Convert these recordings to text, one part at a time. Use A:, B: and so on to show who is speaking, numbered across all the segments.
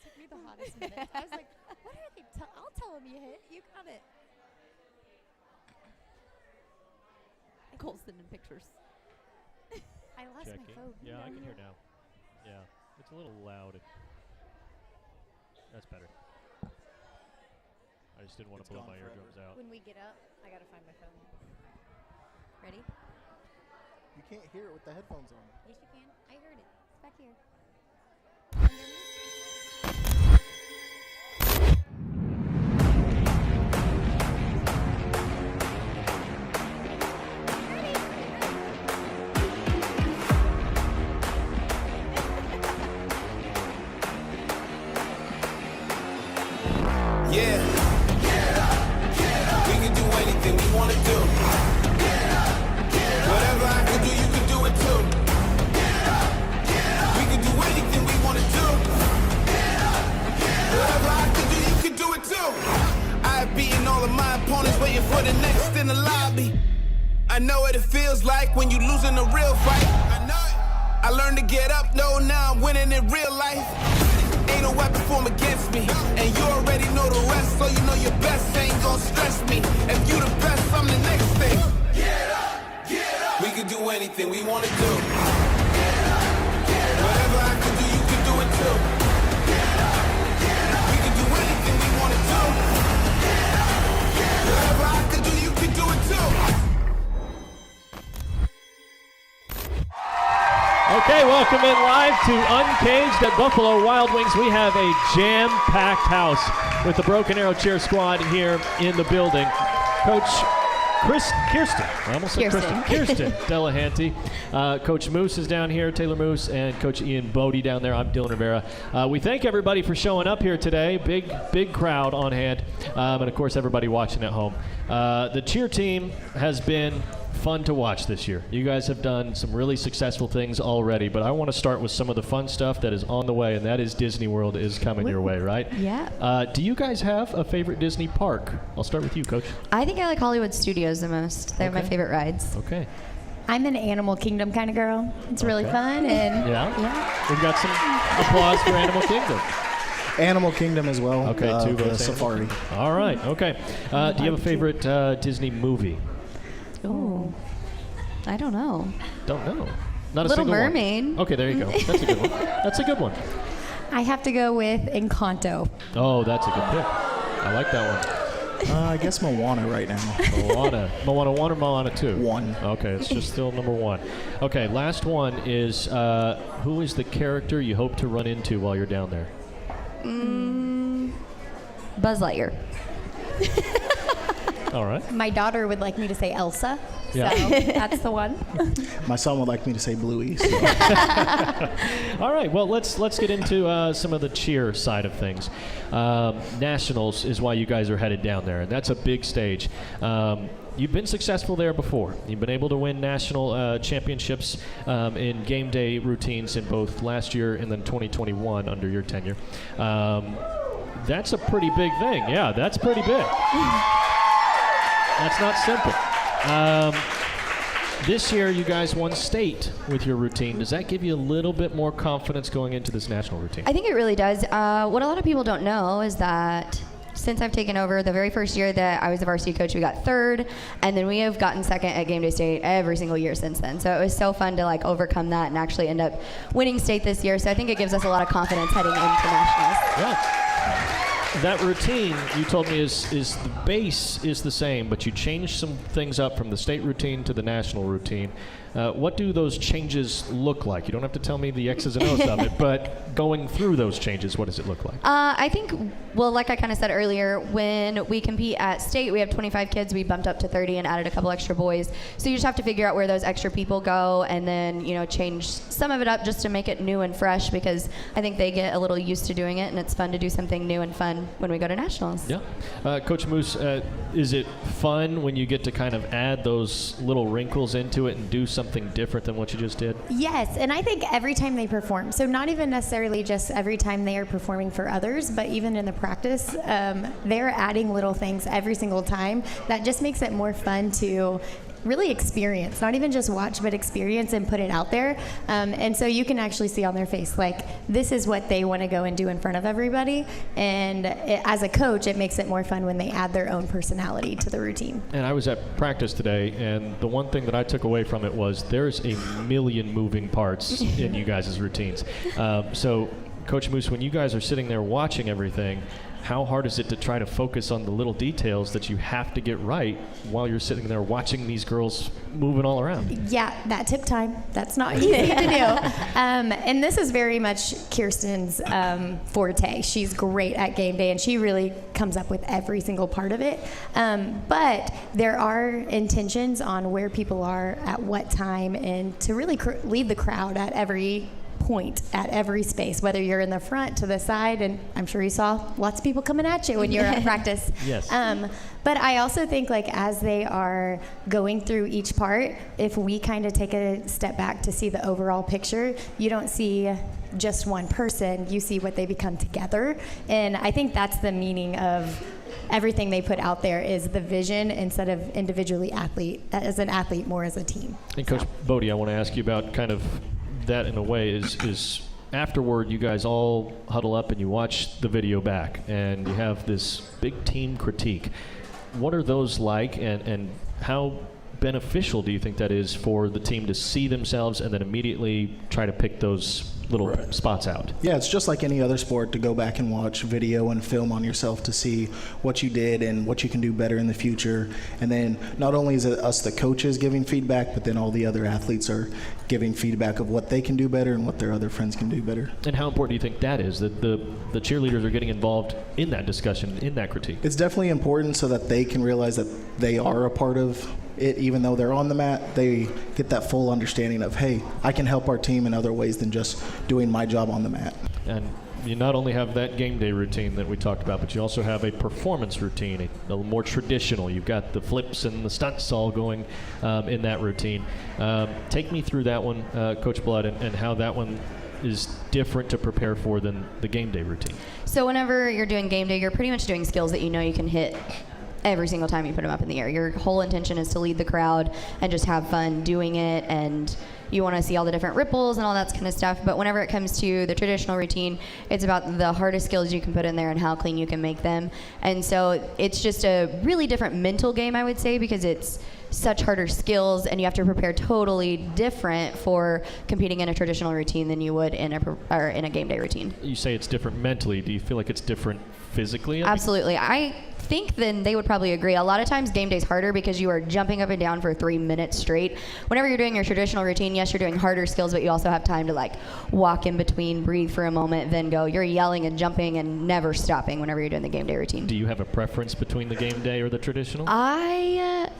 A: took me the hottest minute. I was like, what are they? I'll tell them you hit. You got it.
B: Cole's sending pictures.
A: I lost
C: Checking.
A: my phone.
C: Yeah, I can hear now. Yeah, it's a little loud. That's better. I just didn't want to blow my eardrums out.
A: When we get up, I gotta find my phone. Ready?
D: You can't hear it with the headphones on.
A: Yes, you can. I heard it. It's back here. Can you hear me?
E: Yeah. We can do anything we want to do. Whatever I can do, you can do it too. We can do anything we want to do. Whatever I can do, you can do it too. I've beaten all of my opponents, waiting for the next in the lobby. I know what it feels like when you losing a real fight. I know it. I learned to get up, no, now I'm winning in real life. Ain't no weapon form against me, and you already know the rest, so you know your best ain't gon' stress me. If you the best, I'm the next thing. Get up, get up. We can do anything we wanna do. Get up, get up. Whatever I can do, you can do it too. Get up, get up. We can do anything we wanna do. Get up, get up. Whatever I can do, you can do it too.
C: Okay, welcome in live to Uncaged at Buffalo Wild Wings. We have a jam-packed house with the Broken Arrow Cheer Squad here in the building. Coach Kirsten Delahanty. Coach Moose is down here, Taylor Moose, and Coach Ian Bodie down there. I'm Dylan Rivera. We thank everybody for showing up here today. Big crowd on hand, and of course everybody watching at home. The cheer team has been fun to watch this year. You guys have done some really successful things already, but I want to start with some of the fun stuff that is on the way, and that is Disney World is coming your way, right?
B: Yeah.
C: Do you guys have a favorite Disney park? I'll start with you, Coach.
B: I think I like Hollywood Studios the most. They're my favorite rides.
C: Okay.
A: I'm an Animal Kingdom kind of girl. It's really fun and
C: Yeah? We've got some applause for Animal Kingdom.
D: Animal Kingdom as well.
C: Okay, two
D: the
C: votes.
D: Safari.
C: All right, okay. Do you have a favorite Disney movie?
B: Oh, I don't know.
C: Don't know. Not a
B: Little
C: single
B: Mermaid.
C: one. Okay, there you go. That's a good one. That's a good one.
A: I have to go with Encanto.
C: Oh, that's a good pick. I like that one.
D: I guess Moana right now.
C: Moana 1 or Moana 2?
D: 1.
C: Okay, it's just still number 1. Okay, last one is who is the character you hope to run into while you're down there?
B: Buzz Lightyear.
C: All right.
A: My daughter would like me to say Elsa,
C: Yeah.
A: so that's the one.
D: My son would like me to say Bluey. So.
C: All right, well, let's get into some of the cheer side of things. Nationals is why you guys are headed down there, and that's a big stage. You've been successful there before. You've been able to win national championships in game day routines in both last year and then 2021 under your tenure. That's a pretty big thing. Yeah, that's pretty big. That's not simple. This year, you guys won state with your routine. Does that give you a little bit more confidence going into this national routine?
B: I think it really does. What a lot of people don't know is that since I've taken over, the very first year that I was the varsity coach, we got 3rd, and then we have gotten 2nd at Game Day State every single year since then. So it was so fun to overcome that and actually end up winning state this year. So I think it gives us a lot of confidence heading into nationals.
C: Yeah. That routine, you told me, is the base is the same, but you changed some things up from the state routine to the national routine. What do those changes look like? You don't have to tell me the X's and O's of it, but going through those changes, what does it look like?
B: I think, well, like I kind of said earlier, when we compete at state, we have 25 kids. We bumped up to 30 and added a couple extra boys. So you just have to figure out where those extra people go and then, change some of it up just to make it new and fresh, because I think they get a little used to doing it, and it's fun to do something new and fun when we go to nationals.
C: Yeah. Coach Moose, is it fun when you get to kind of add those little wrinkles into it and do something different than what you just did?
A: Yes, and I think every time they perform, so not even necessarily just every time they are performing for others, but even in the practice, they're adding little things every single time that just makes it more fun to really experience, not even just watch, but experience and put it out there. And so you can actually see on their face, like, this is what they want to go and do in front of everybody. And as a coach, it makes it more fun when they add their own personality to the routine.
C: And I was at practice today, and the one thing that I took away from it was there's a million moving parts in you guys' routines. So, Coach Moose, when you guys are sitting there watching everything, how hard is it to try to focus on the little details that you have to get right while you're sitting there watching these girls moving all around?
A: Yeah, that took time. That's not easy to do. And this is very much Kirsten's forte. She's great at game day, and she really comes up with every single part of it. But there are intentions on where people are at what time, and to really lead the crowd at every point, at every space, whether you're in the front, to the side, and I'm sure you saw lots of people coming at you when you were at practice.
C: Yes.
A: But I also think, like, as they are going through each part, if we kind of take a step back to see the overall picture, you don't see just one person, you see what they become together. And I think that's the meaning of everything they put out there, is the vision instead of individually as an athlete, more as a team.
C: And Coach Bodie, I want to ask you about kind of that in a way. Is afterward you guys all huddle up and you watch the video back and you have this big team critique. What are those like, and how beneficial do you think that is for the team to see themselves and then immediately try to pick those little spots out?
D: Yeah, it's just like any other sport to go back and watch video and film on yourself to see what you did and what you can do better in the future. And then not only is it us, the coaches, giving feedback, but then all the other athletes are giving feedback of what they can do better and what their other friends can do better.
C: And how important do you think that is, that the cheerleaders are getting involved in that discussion, in that critique?
D: It's definitely important so that they can realize that they are a part of it. Even though they're on the mat, they get that full understanding of, hey, I can help our team in other ways than just doing my job on the mat.
C: And you not only have that game day routine that we talked about, but you also have a performance routine, a little more traditional. You've got the flips and the stunts all going in that routine. Take me through that one, Coach Blood, and how that one is different to prepare for than the game day routine.
B: So whenever you're doing game day, you're pretty much doing skills that you know you can hit every single time you put them up in the air. Your whole intention is to lead the crowd and just have fun doing it, and you want to see all the different ripples and all that kind of stuff. But whenever it comes to the traditional routine, it's about the hardest skills you can put in there and how clean you can make them. And so it's just a really different mental game, I would say, because it's such harder skills, and you have to prepare totally different for competing in a traditional routine than you would in a game day routine.
C: You say it's different mentally. Do you feel like it's different physically?
B: Absolutely. I think then they would probably agree. A lot of times game day's harder because you are jumping up and down for 3 minutes straight. Whenever you're doing your traditional routine, yes, you're doing harder skills, but you also have time to like walk in between, breathe for a moment, then go. You're yelling and jumping and never stopping whenever you're doing the game day routine.
C: Do you have a preference between the game day or the traditional?
B: I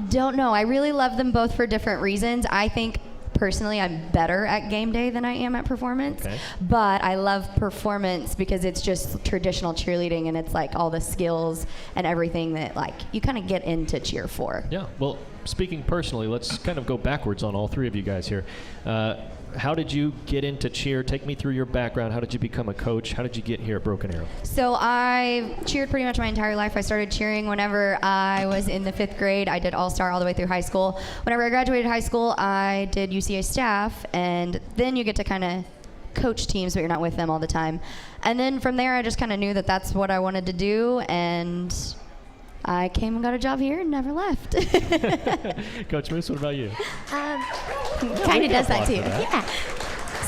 B: don't know. I really love them both for different reasons. I think personally I'm better at game day than I am at performance,
C: okay.
B: But I love performance because it's just traditional cheerleading, and it's like all the skills and everything that like you kind of get into cheer for.
C: Yeah, well, speaking personally, let's kind of go backwards on all three of you guys here. How did you get into cheer? Take me through your background. How did you become a coach? How did you get here at Broken Arrow?
B: So I cheered pretty much my entire life. I started cheering whenever I was in the 5th grade. I did All-Star all the way through high school. Whenever I graduated high school, I did UCA staff, and then you get to kind of coach teams, but you're not with them all the time. And then from there, I just kind of knew that that's what I wanted to do, and I came and got a job here and never left.
C: Coach Moose, what about you?
A: Kind of does that too. Yeah.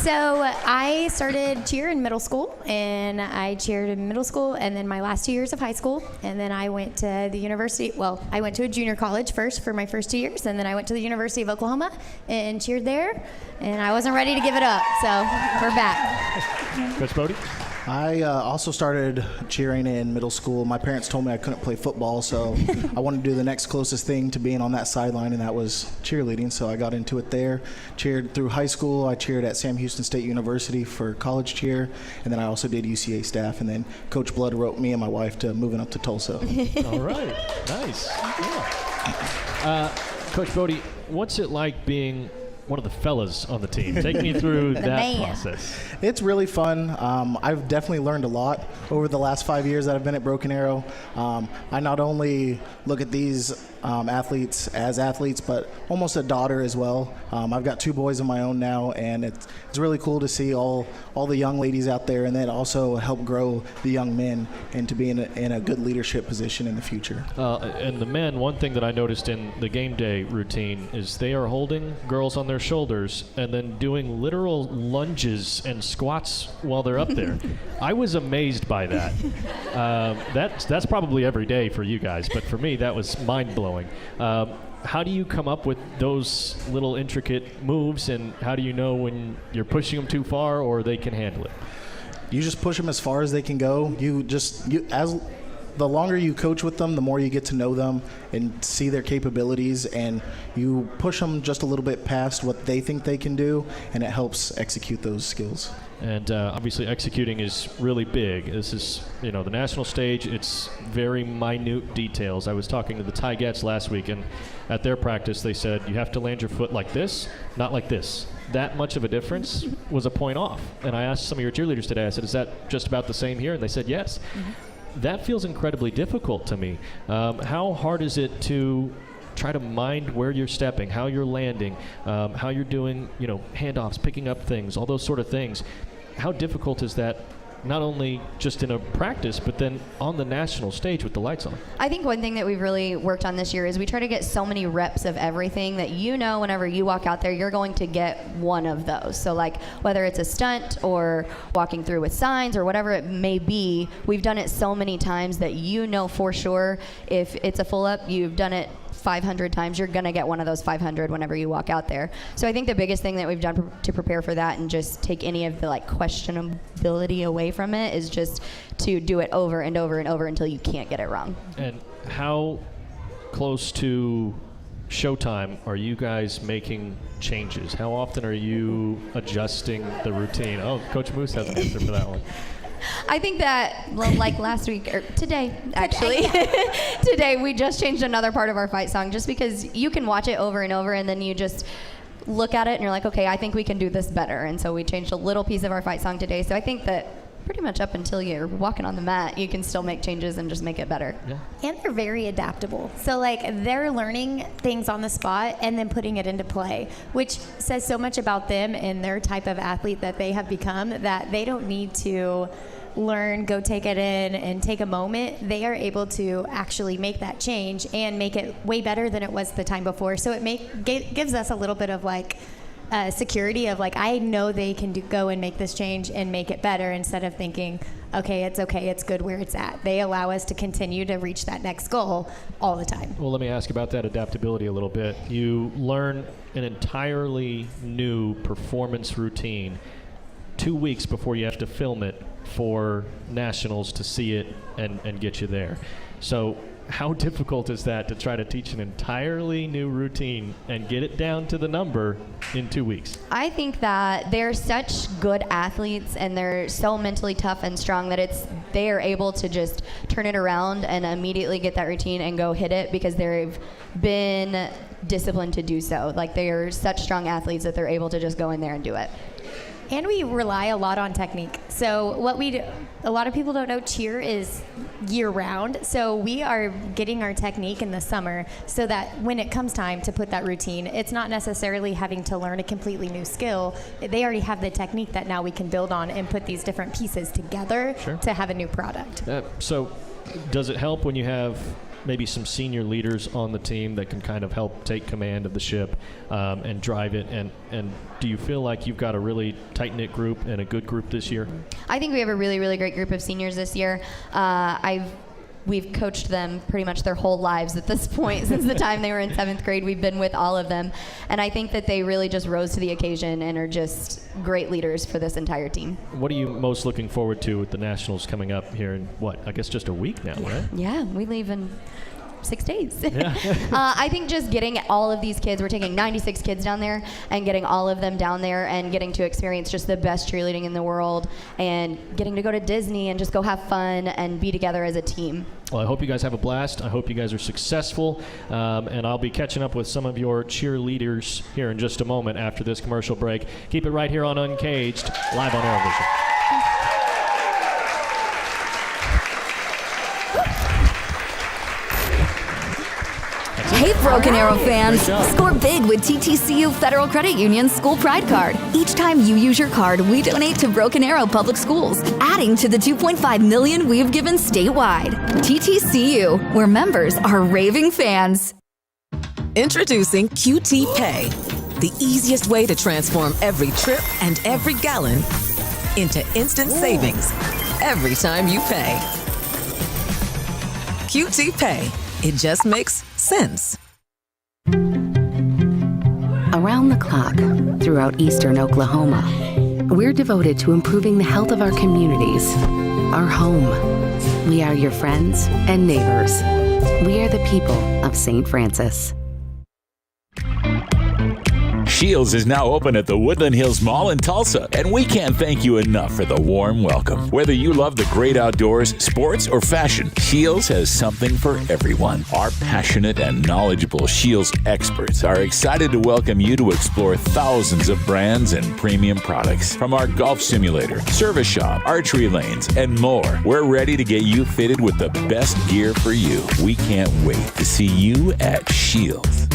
A: So I started cheer in middle school, and I cheered in middle school, and then my last 2 years of high school, and then I went to the university. Well, I went to a junior college first for my first 2 years, and then I went to the University of Oklahoma and cheered there, and I wasn't ready to give it up, so we're back.
C: Coach Bodie?
D: I also started cheering in middle school. My parents told me I couldn't play football, so I wanted to do the next closest thing to being on that sideline, and that was cheerleading. So I got into it there. Cheered through high school. I cheered at Sam Houston State University for college cheer, and then I also did UCA staff. And then Coach Blood wrote me and my wife to moving up to Tulsa.
C: All right, nice. Yeah. Coach Bodie, what's it like being one of the fellas on the team. Take me through that
A: man.
C: process.
D: It's really fun. I've definitely learned a lot over the last 5 years that I've been at Broken Arrow. I not only look at these athletes as athletes, but almost a daughter as well. I've got 2 boys of my own now, and it's really cool to see all the young ladies out there, and then also help grow the young men into being in a good leadership position in the future.
C: And the men, one thing that I noticed in the game day routine is they are holding girls on their shoulders and then doing literal lunges and squats while they're up there. I was amazed by that. That's probably every day for you guys, but for me, that was mind-blowing. How do you come up with those little intricate moves, and how do you know when you're pushing them too far or they can handle it?
D: You just push them as far as they can go. As the longer you coach with them, the more you get to know them and see their capabilities, and you push them just a little bit past what they think they can do, and it helps execute those skills.
C: And obviously executing is really big. This is, the national stage, it's very minute details. I was talking to the Tigets last week, and at their practice they said, you have to land your foot like this, not like this. That much of a difference was a point off. And I asked some of your cheerleaders today, I said, is that just about the same here? And they said, yes. Mm-hmm. That feels incredibly difficult to me. How hard is it to try to mind where you're stepping, how you're landing, how you're doing, handoffs, picking up things, all those sort of things? How difficult is that, not only just in a practice, but then on the national stage with the lights on?
B: I think one thing that we've really worked on this year is we try to get so many reps of everything that whenever you walk out there, you're going to get one of those. So like whether it's a stunt or walking through with signs or whatever it may be, we've done it so many times that for sure if it's a full up, you've done it 500 times, you're going to get one of those 500 whenever you walk out there. So I think the biggest thing that we've done to prepare for that and just take any of the questionability away from it is just to do it over and over and over until you can't get it wrong.
C: And how close to showtime are you guys making changes? How often are you adjusting the routine? Oh, Coach Moose has an answer for that one.
B: I think that, like last week, or today, actually, today we just changed another part of our fight song just because you can watch it over and over and then you just look at it and you're like, okay, I think we can do this better. And so we changed a little piece of our fight song today. So I think that pretty much up until you're walking on the mat, you can still make changes and just make it better.
C: Yeah.
A: And they're very adaptable. So they're learning things on the spot and then putting it into play, which says so much about them and their type of athlete that they have become, that they don't need to learn, go take it in and take a moment. They are able to actually make that change and make it way better than it was the time before. So it gives us a little bit of security of I know they can go and make this change and make it better, instead of thinking, okay, it's good where it's at. They allow us to continue to reach that next goal all the time.
C: Well, let me ask about that adaptability a little bit. You learn an entirely new performance routine 2 weeks before you have to film it for nationals to see it and get you there. So how difficult is that to try to teach an entirely new routine and get it down to the number in 2 weeks?
B: I think that they're such good athletes and they're so mentally tough and strong that they are able to just turn it around and immediately get that routine and go hit it because they've been disciplined to do so. They are such strong athletes that they're able to just go in there and do it.
A: And we rely a lot on technique. So what we do, a lot of people don't know cheer is year-round. So we are getting our technique in the summer so that when it comes time to put that routine, it's not necessarily having to learn a completely new skill. They already have the technique that now we can build on and put these different pieces together to have a new product.
C: So does it help when you have maybe some senior leaders on the team that can kind of help take command of the ship and drive it? And do you feel like you've got a really tight-knit group and a good group this year?
B: I think we have a really, really great group of seniors this year. We've coached them pretty much their whole lives at this point. Since the time they were in 7th grade, we've been with all of them. And I think that they really just rose to the occasion and are just great leaders for this entire team.
C: What are you most looking forward to with the Nationals coming up here in, I guess just a week now, right?
B: Yeah, we leave in 6 days.
C: Yeah.
B: I think just getting all of these kids, we're taking 96 kids down there, and getting all of them down there and getting to experience just the best cheerleading in the world, and getting to go to Disney and just go have fun and be together as a team.
C: Well, I hope you guys have a blast. I hope you guys are successful. And I'll be catching up with some of your cheerleaders here in just a moment after this commercial break. Keep it right here on Uncaged, live on ArrowVision.
F: Hey, Broken Arrow fans! Score big with TTCU Federal Credit Union's School Pride Card. Each time you use your card, we donate to Broken Arrow Public Schools, adding to the $2.5 million we've given statewide. TTCU, where members are raving fans.
G: Introducing QT Pay, the easiest way to transform every trip and every gallon into instant savings every time you pay. QT Pay. It just makes sense.
H: Around the clock, throughout eastern Oklahoma, we're devoted to improving the health of our communities, our home. We are your friends and neighbors. We are the people of St. Francis.
I: Shields is now open at the Woodland Hills Mall in Tulsa, and we can't thank you enough for the warm welcome. Whether you love the great outdoors, sports, or fashion, Shields has something for everyone. Our passionate and knowledgeable Shields experts are excited to welcome you to explore thousands of brands and premium products. From our golf simulator, service shop, archery lanes, and more, we're ready to get you fitted with the best gear for you. We can't wait to see you at Shields.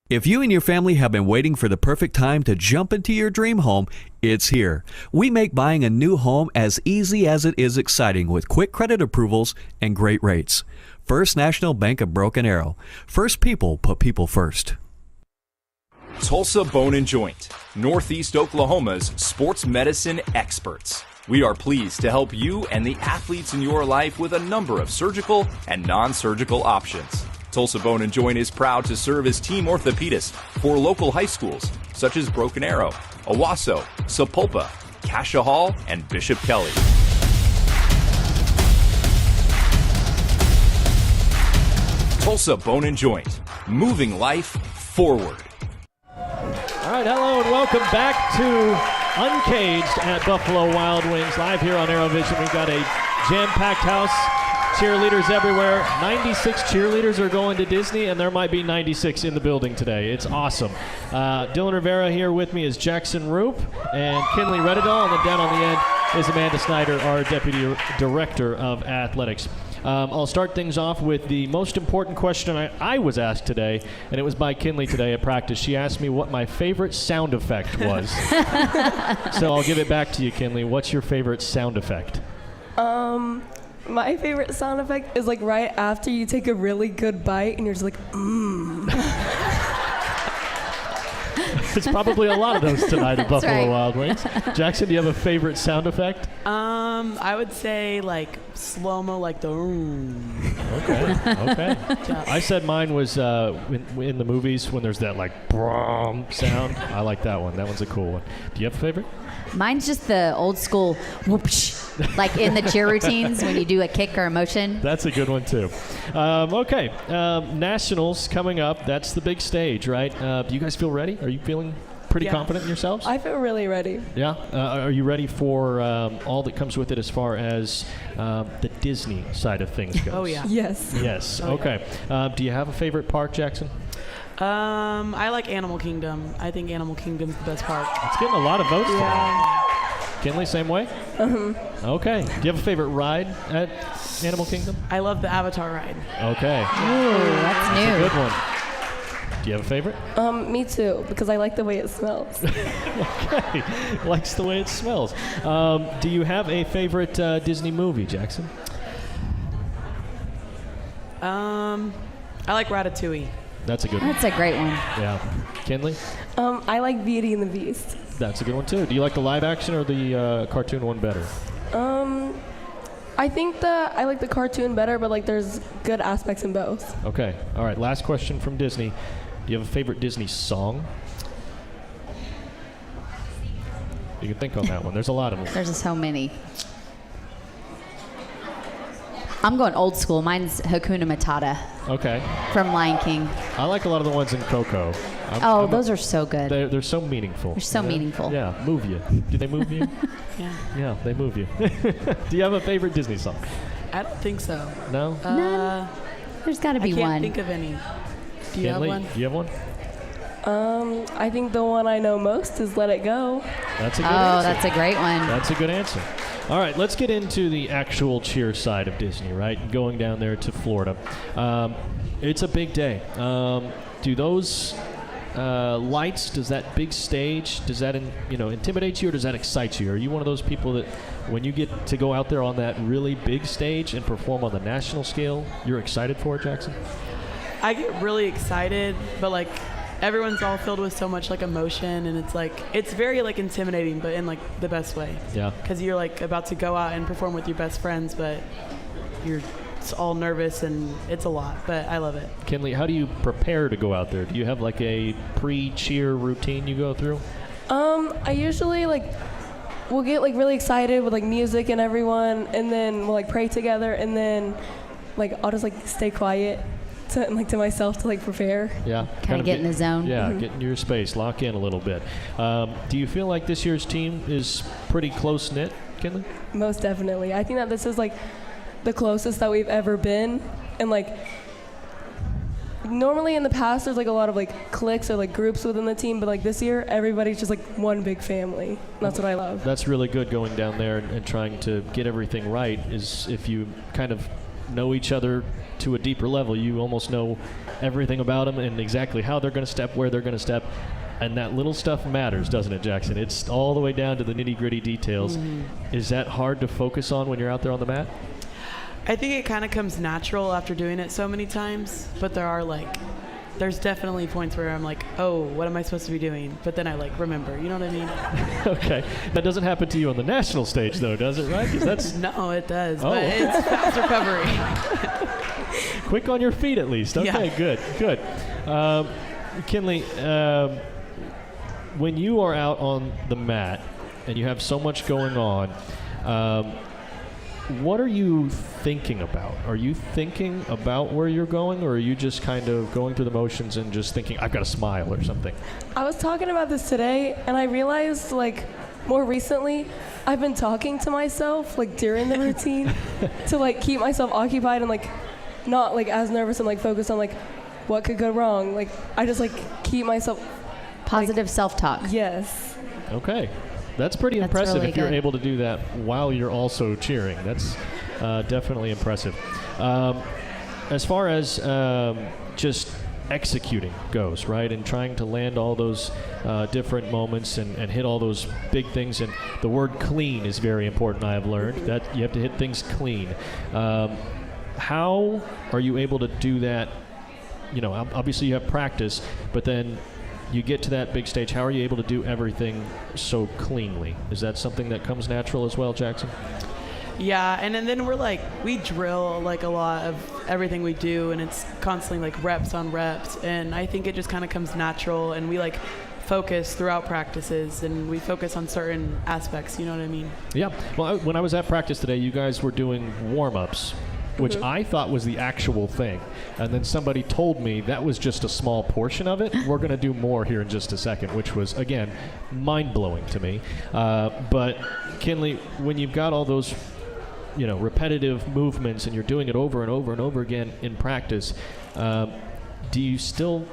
J: If you and your family have been waiting for the perfect time to jump into your dream home, it's here. We make buying a new home as easy as it is exciting with quick credit approvals and great rates. First National Bank of Broken Arrow. First people put people first.
K: Tulsa Bone and Joint, Northeast Oklahoma's sports medicine experts. We are pleased to help you and the athletes in your life with a number of surgical and non-surgical options. Tulsa Bone and Joint is proud to serve as team orthopedist for local high schools such as Broken Arrow, Owasso, Sapulpa, Cascia Hall, and Bishop Kelly. Tulsa Bone and Joint, moving life forward.
C: All right, hello and welcome back to Uncaged at Buffalo Wild Wings, live here on ArrowVision. We've got a jam-packed house. Cheerleaders everywhere. 96 cheerleaders are going to Disney, and there might be 96 in the building today. It's awesome. Dylan Rivera here with me is Jackson Roop and Kinley Redidall, and then down on the end is Amanda Snyder, our Deputy Director of Athletics. I'll start things off with the most important question I was asked today, and it was by Kinley today at practice. She asked me what my favorite sound effect was. So I'll give it back to you, Kinley. What's your favorite sound effect?
L: My favorite sound effect is like right after you take a really good bite and you're just like, mmm.
C: There's probably a lot of those tonight at Buffalo
B: right.
C: Wild Wings. Jackson, do you have a favorite sound effect?
M: I would say like slow-mo, like the
C: Okay. I said mine was in the movies when there's that like brum sound. I like that one. That one's a cool one. Do you have a favorite?
N: Mine's just the old school whoopsh, like in the cheer routines when you do a kick or a motion.
C: That's a good one too. Okay, Nationals coming up. That's the big stage, right? Do you guys feel ready? Are you feeling pretty confident in yourselves?
L: I feel really ready.
C: Yeah? Are you ready for all that comes with it as far as the Disney side of things goes?
M: Oh, yeah.
L: Yes.
C: Yes.
M: Oh,
C: okay. Do you have a favorite park, Jackson?
M: I like Animal Kingdom. I think Animal Kingdom's the best park.
C: It's getting a lot of votes
M: Yeah.
C: today. Kinley, same way? Okay. Do you have a favorite ride at Animal Kingdom?
M: I love the Avatar ride.
C: Okay.
N: Ooh, that's new.
C: That's a good one. Do you have a favorite?
L: Me too, because I like the way it smells.
C: Okay. Likes the way it smells. Do you have a favorite Disney movie, Jackson?
M: I like Ratatouille.
C: That's a good one.
N: That's a great one.
C: Yeah. Kinley?
L: I like Beauty and the Beast.
C: That's a good one too. Do you like the live action or the cartoon one better?
L: I think I like the cartoon better, but like there's good aspects in both.
C: Okay. All right. Last question from Disney. Do you have a favorite Disney song? You can think on that one. There's a lot of them.
N: There's so many. I'm going old school. Mine's Hakuna Matata
C: Okay.
N: from Lion King.
C: I like a lot of the ones in Coco.
N: Those are so good.
C: They're so meaningful.
N: They're so meaningful.
C: Yeah, move you. Do they move you?
M: Yeah.
C: Yeah, they move you. Do you have a favorite Disney song?
M: I don't think so.
C: No?
N: None? There's got to be
M: I can't
N: one.
M: think of any. Do you have
C: Kinley,
M: one?
C: Do you have one?
L: I think the one I know most is Let It Go.
C: That's a good answer.
N: That's a great one.
C: That's a good answer. All right, let's get into the actual cheer side of Disney, right? Going down there to Florida. It's a big day. Do those lights, does that big stage, does that intimidate you, or does that excite you? Are you one of those people that when you get to go out there on that really big stage and perform on the national scale, you're excited for it, Jackson?
M: I get really excited, but like everyone's all filled with so much like emotion, and it's very like intimidating, but in like the best way.
C: Yeah.
M: Because you're like about to go out and perform with your best friends, but you're all nervous and it's a lot, but I love it.
C: Kinley, how do you prepare to go out there? Do you have like a pre-cheer routine you go through?
L: I usually we'll get like really excited with like music and everyone, and then we'll like pray together, and then I'll just like stay quiet to myself to like prepare.
C: Yeah.
N: Kind of get in the zone.
C: Yeah, get in your space, lock in a little bit. Do you feel like this year's team is pretty close-knit, Kinley?
L: Most definitely. I think that this is like the closest that we've ever been, and like normally in the past there's like a lot of like cliques or like groups within the team, but like this year everybody's just like one big family. That's what I love.
C: That's really good, going down there and trying to get everything right. Is if you kind of know each other to a deeper level, you almost know everything about them and exactly how they're going to step, where they're going to step. And that little stuff matters, doesn't it, Jackson? It's all the way down to the nitty-gritty details. Is that hard to focus on when you're out there on the mat?
M: I think it kind of comes natural after doing it so many times, but there's definitely points where I'm like, oh, what am I supposed to be doing? But then I like remember, you know what I mean?
C: Okay. That doesn't happen to you on the national stage, though, does it, right? 'Cause that's
M: No, it does, but it's fast recovery.
C: quick on your feet, at least. Okay,
M: Yeah.
C: good. Kinley, when you are out on the mat and you have so much going on, what are you thinking about? Are you thinking about where you're going, or are you just kind of going through the motions and just thinking, I've got to smile or something?
L: I was talking about this today, and I realized like more recently I've been talking to myself like during the routine to like keep myself occupied and like not like as nervous and like focused on like what could go wrong. Like I just like keep myself
N: Positive self-talk.
L: Yes.
C: Okay. That's pretty impressive
N: really
C: if you're
N: good.
C: able to do that while you're also cheering. That's definitely impressive. As far as just executing goes, right, and trying to land all those different moments and hit all those big things, and the word clean is very important, I have learned, that you have to hit things clean. How are you able to do that? You know, obviously you have practice, but then you get to that big stage. How are you able to do everything so cleanly? Is that something that comes natural as well, Jackson?
M: Yeah, and then we drill like a lot of everything we do, and it's constantly like reps on reps, and I think it just kind of comes natural, and we like focus throughout practices, and we focus on certain aspects, you know what I mean?
C: Yeah. Well, when I was at practice today, you guys were doing warm-ups, which I thought was the actual thing. And then somebody told me that was just a small portion of it. We're going to do more here in just a second, which was, again, mind-blowing to me. But, Kinley, when you've got all those, repetitive movements and you're doing it over and over and over again in practice, do you still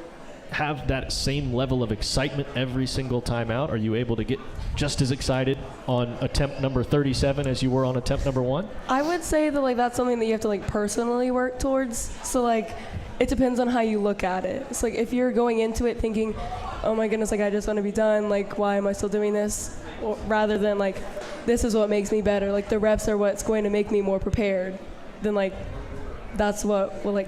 C: have that same level of excitement every single time out? Are you able to get just as excited on attempt number 37 as you were on attempt number 1?
L: I would say that that's something that you have to personally work towards. So it depends on how you look at it. It's if you're going into it thinking, oh my goodness, I just want to be done, why am I still doing this? Or rather than this is what makes me better. The reps are what's going to make me more prepared. Then that's what will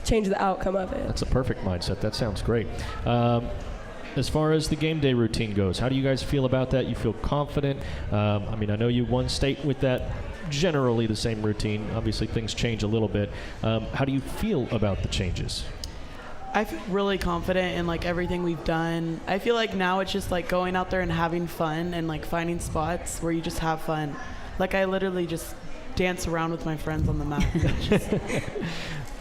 L: change the outcome of it.
C: That's a perfect mindset. That sounds great. As far as the game day routine goes, how do you guys feel about that? You feel confident? I know you won state with that generally the same routine. Obviously, things change a little bit. How do you feel about the changes?
M: I feel really confident in everything we've done. I feel now it's just going out there and having fun and finding spots where you just have fun. I literally just dance around with my friends on the mat.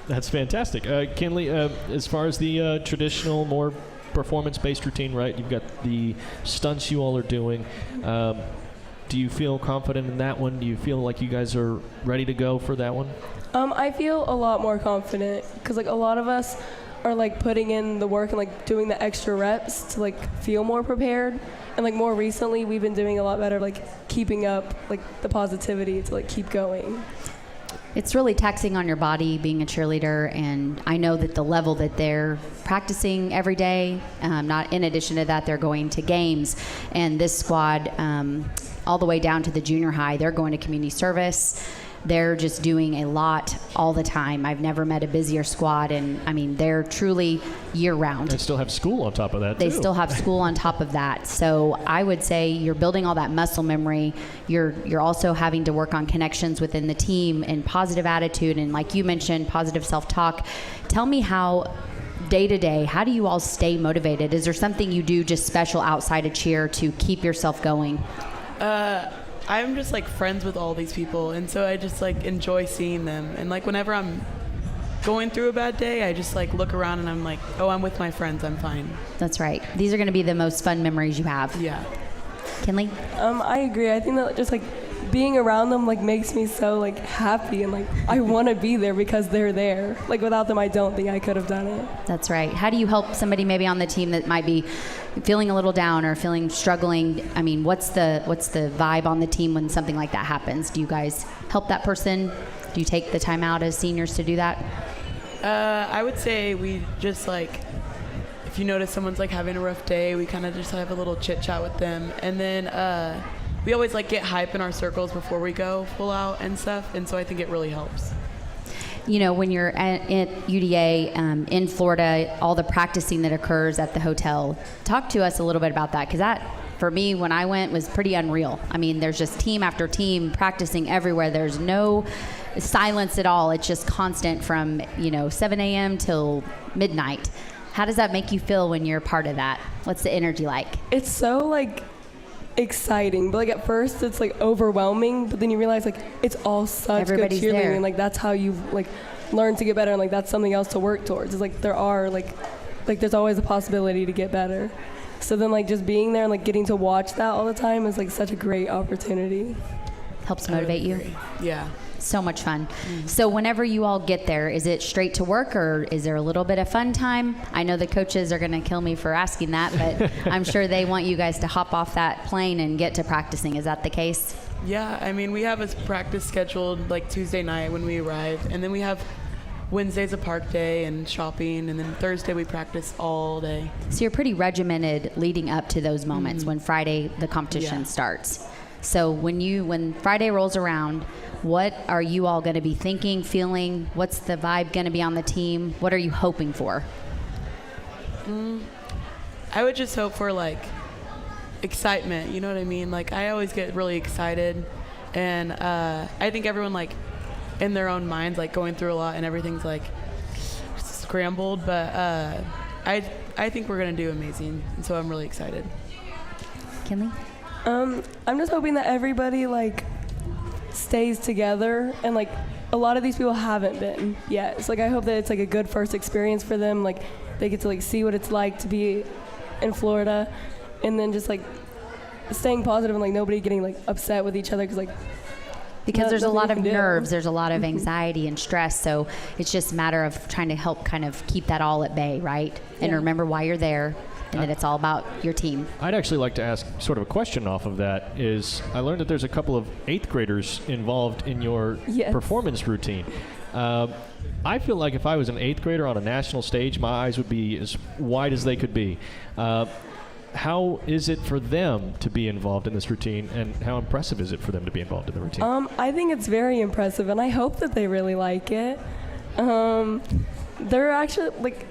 C: That's fantastic. Kinley, as far as the traditional, more performance-based routine, right? You've got the stunts you all are doing. Do you feel confident in that one? Do you feel like you guys are ready to go for that one?
L: I feel a lot more confident because like a lot of us are like putting in the work and like doing the extra reps to like feel more prepared. And like more recently, we've been doing a lot better, like keeping up like the positivity to like keep going.
N: It's really taxing on your body being a cheerleader, and I know that the level that they're practicing every day, not in addition to that, they're going to games, and this squad, all the way down to the junior high, they're going to community service. They're just doing a lot all the time. I've never met a busier squad, and I mean, they're truly year-round.
C: They still have school on top of that,
N: They
C: too.
N: still have school on top of that. So I would say you're building all that muscle memory. You're also having to work on connections within the team and positive attitude, and like you mentioned, positive self-talk. Tell me how, day to day, how do you all stay motivated? Is there something you do just special outside of cheer to keep yourself going?
M: I'm just like friends with all these people, and so I just like enjoy seeing them. And like whenever I'm going through a bad day, I just like look around and I'm like, oh, I'm with my friends, I'm fine.
N: That's right. These are going to be the most fun memories you have.
M: Yeah.
N: Kinley?
L: I agree. I think that just like being around them like makes me so like happy, and like I want to be there because they're there. Like without them, I don't think I could have done it.
N: That's right. How do you help somebody maybe on the team that might be feeling a little down or feeling struggling? I mean, what's the vibe on the team when something like that happens? Do you guys help that person? Do you take the time out as seniors to do that?
M: I would say we just like, if you notice someone's like having a rough day, we kind of just have a little chit chat with them, and then we always like get hype in our circles before we go full out and stuff, and so I think it really helps.
N: You know, when you're at UDA in Florida, all the practicing that occurs at the hotel, talk to us a little bit about that, because that, for me, when I went, was pretty unreal. I mean, there's just team after team practicing everywhere. There's no silence at all. It's just constant from, 7 a.m. till midnight. How does that make you feel when you're part of that? What's the energy like?
L: It's so like exciting, but like at first it's like overwhelming, but then you realize like it's all such
N: Everybody's
L: good cheerleading,
N: there.
L: and like that's how you like learn to get better, and like that's something else to work towards. It's like there are like there's always a possibility to get better. So then like just being there and like getting to watch that all the time is like such a great opportunity.
N: Helps motivate you?
M: Yeah.
N: So much fun. So whenever you all get there, is it straight to work, or is there a little bit of fun time? I know the coaches are going to kill me for asking that, but I'm sure they want you guys to hop off that plane and get to practicing. Is that the case?
M: Yeah, I mean, we have a practice scheduled like Tuesday night when we arrive, and then we have Wednesday's a park day and shopping, and then Thursday we practice all day.
N: So you're pretty regimented leading up to those moments when Friday the competition starts. So when Friday rolls around, what are you all going to be thinking, feeling? What's the vibe going to be on the team? What are you hoping for?
M: I would just hope for like excitement, you know what I mean? Like I always get really excited, and I think everyone like in their own minds like going through a lot and everything's like scrambled, but I think we're going to do amazing, and so I'm really excited.
N: Kinley?
L: I'm just hoping that everybody like stays together, and like a lot of these people haven't been yet. So like I hope that it's like a good first experience for them. Like they get to like see what it's like to be in Florida, and then just like staying positive and like nobody getting like upset with each other
N: because there's a lot of
L: nothing you can do.
N: nerves, there's a lot of anxiety and stress, so it's just a matter of trying to help kind of keep that all at bay, right? And remember why you're there, and that it's all about your team.
C: I'd actually like to ask sort of a question off of that. Is I learned that there's a couple of 8th graders involved in your performance routine. I feel like if I was an 8th grader on a national stage, my eyes would be as wide as they could be. How is it for them to be involved in this routine, and how impressive is it for them to be involved in the routine?
L: I think it's very impressive, and I hope that they really like it. They're actually like,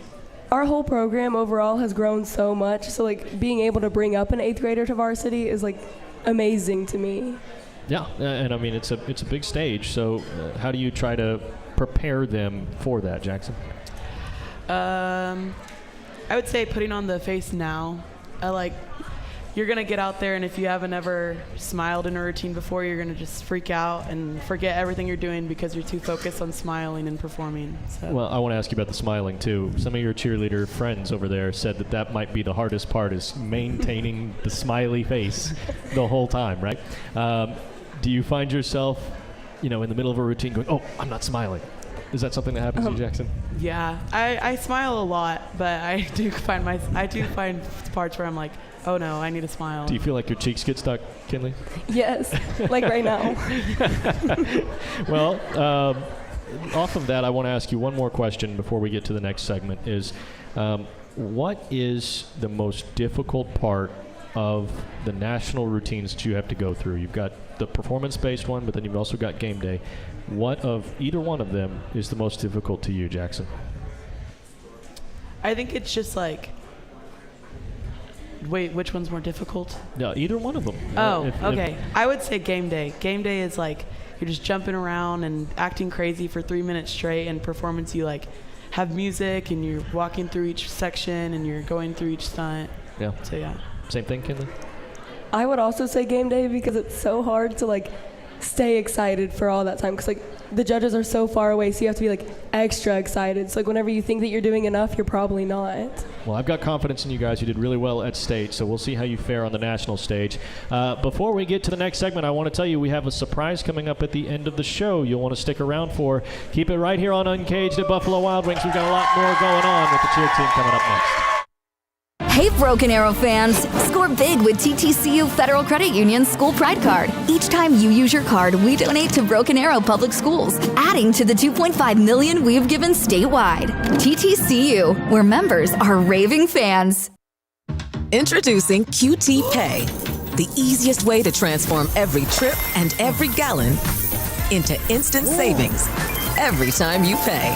L: our whole program overall has grown so much, so like being able to bring up an 8th grader to varsity is like amazing to me.
C: Yeah, and I mean it's a big stage. So how do you try to prepare them for that, Jackson?
M: I would say putting on the face now. you're going to get out there, and if you haven't ever smiled in a routine before, you're going to just freak out and forget everything you're doing because you're too focused on smiling and performing. So.
C: Well, I want to ask you about the smiling, too. Some of your cheerleader friends over there said that might be the hardest part, is maintaining the smiley face the whole time, right? Do you find yourself, in the middle of a routine going, oh, I'm not smiling? Is that something that happens to you, Jackson?
M: Yeah, I smile a lot, but I do find parts where I'm like, oh no, I need to smile.
C: Do you feel like your cheeks get stuck, Kinley?
L: Yes, like right now.
C: Well, off of that, I want to ask you one more question before we get to the next segment is, what is the most difficult part of the national routines that you have to go through? You've got the performance-based one, but then you've also got game day. What of either one of them is the most difficult to you, Jackson?
M: I think it's just like, wait, which one's more difficult?
C: No, either one of them.
M: Okay. I would say game day. Game day is like you're just jumping around and acting crazy for 3 minutes straight, and performance you like have music and you're walking through each section and you're going through each stunt.
C: Yeah.
M: So yeah.
C: Same thing, Kinley?
L: I would also say game day because it's so hard to like stay excited for all that time, because like the judges are so far away, so you have to be like extra excited. So like whenever you think that you're doing enough, you're probably not.
C: Well, I've got confidence in you guys. You did really well at state, so we'll see how you fare on the national stage. Before we get to the next segment, I want to tell you we have a surprise coming up at the end of the show you'll want to stick around for. Keep it right here on Uncaged at Buffalo Wild Wings. We've got a lot more going on with the cheer team coming up next.
F: Hey, Broken Arrow fans! Score big with TTCU Federal Credit Union's School Pride Card. Each time you use your card, we donate to Broken Arrow Public Schools, adding to the $2.5 million we've given statewide. TTCU, where members are raving fans.
G: Introducing QT Pay, the easiest way to transform every trip and every gallon into instant savings every time you pay.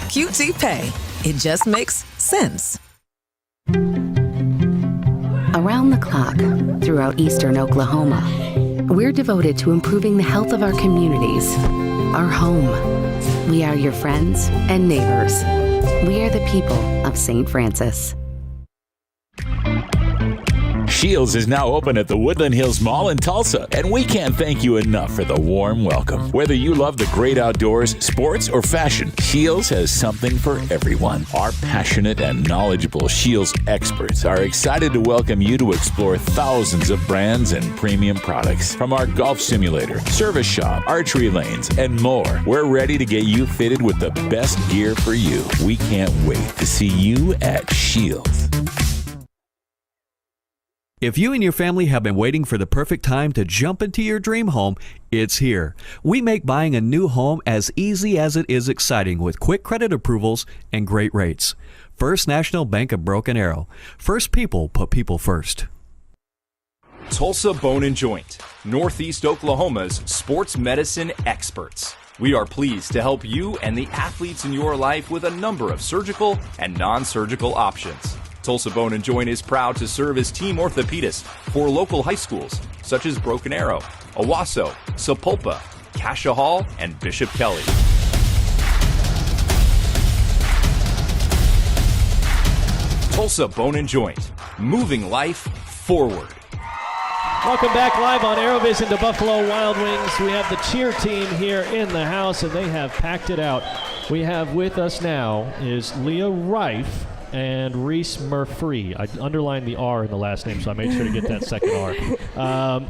G: QT Pay. It just makes sense.
H: Around the clock, throughout eastern Oklahoma, we're devoted to improving the health of our communities, our home. We are your friends and neighbors. We are the people of St. Francis.
I: Shields is now open at the Woodland Hills Mall in Tulsa, and we can't thank you enough for the warm welcome. Whether you love the great outdoors, sports, or fashion, Shields has something for everyone. Our passionate and knowledgeable Shields experts are excited to welcome you to explore thousands of brands and premium products. From our golf simulator, service shop, archery lanes, and more, we're ready to get you fitted with the best gear for you. We can't wait to see you at Shields.
J: If you and your family have been waiting for the perfect time to jump into your dream home, it's here. We make buying a new home as easy as it is exciting with quick credit approvals and great rates. First National Bank of Broken Arrow. First people put people first.
K: Tulsa Bone and Joint, Northeast Oklahoma's sports medicine experts. We are pleased to help you and the athletes in your life with a number of surgical and non-surgical options. Tulsa Bone and Joint is proud to serve as team orthopedist for local high schools such as Broken Arrow, Owasso, Sapulpa, Cascia Hall, and Bishop Kelly. Tulsa Bone and Joint, moving life forward.
C: Welcome back live on ArrowVision to Buffalo Wild Wings. We have the cheer team here in the house, and they have packed it out. We have with us now is Leah Rife and Reese Murphy. I underlined the R in the last name, so I made sure to get that second R.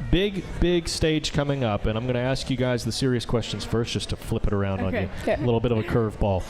C: Big stage coming up, and I'm going to ask you guys the serious questions first just to flip it around on you.
L: Okay.
C: A little bit of a curveball.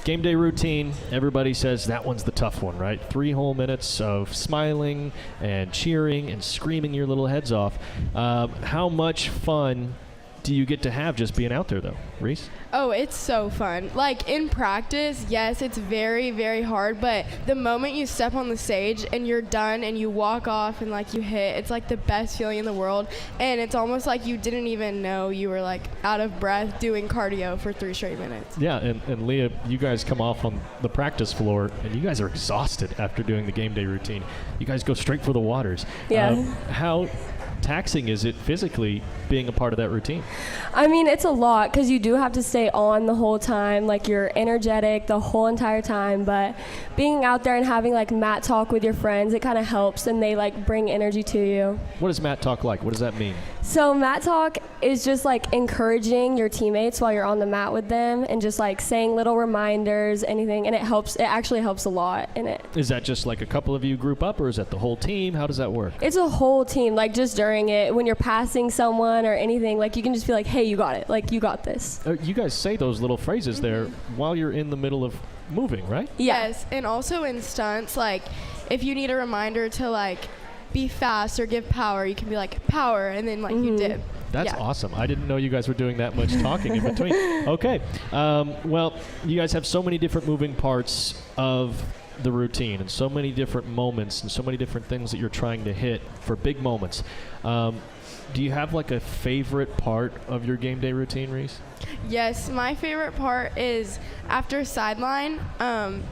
C: Game day routine, everybody says that one's the tough one, right? 3 whole minutes of smiling and cheering and screaming your little heads off. How much fun do you get to have just being out there, though? Reese?
O: Oh, it's so fun. Like, in practice, yes, it's very, very hard, but the moment you step on the stage and you're done and you walk off and, like, you hit, it's, like, the best feeling in the world, and it's almost like you didn't even know you were, like, out of breath doing cardio for 3 straight minutes.
C: Yeah, and Leah, you guys come off on the practice floor, and you guys are exhausted after doing the game day routine. You guys go straight for the waters.
L: Yeah.
C: taxing is it physically being a part of that routine?
L: I mean, it's a lot because you do have to stay on the whole time. Like, you're energetic the whole entire time. But being out there and having like mat talk with your friends, it kind of helps, and they like bring energy to you.
C: What is mat talk like? What does that mean?
L: So mat talk is just like encouraging your teammates while you're on the mat with them, and just like saying little reminders, anything, and it helps. It actually helps a lot in it.
C: Is that just like a couple of you group up, or is that the whole team? How does that work?
L: It's a whole team. Like, just during it, when you're passing someone or anything, like you can just be like, hey, you got it. Like, you got this.
C: You guys say those little phrases there while you're in the middle of moving, right?
O: Yes, and also in stunts, like if you need a reminder to like be fast or give power, you can be like power, and then like you dip.
C: That's awesome. I didn't know you guys were doing that much talking in between. Okay. Well, you guys have so many different moving parts of the routine and so many different moments and so many different things that you're trying to hit for big moments. Do you have like a favorite part of your game day routine, Reese?
O: Yes, my favorite part is after sideline,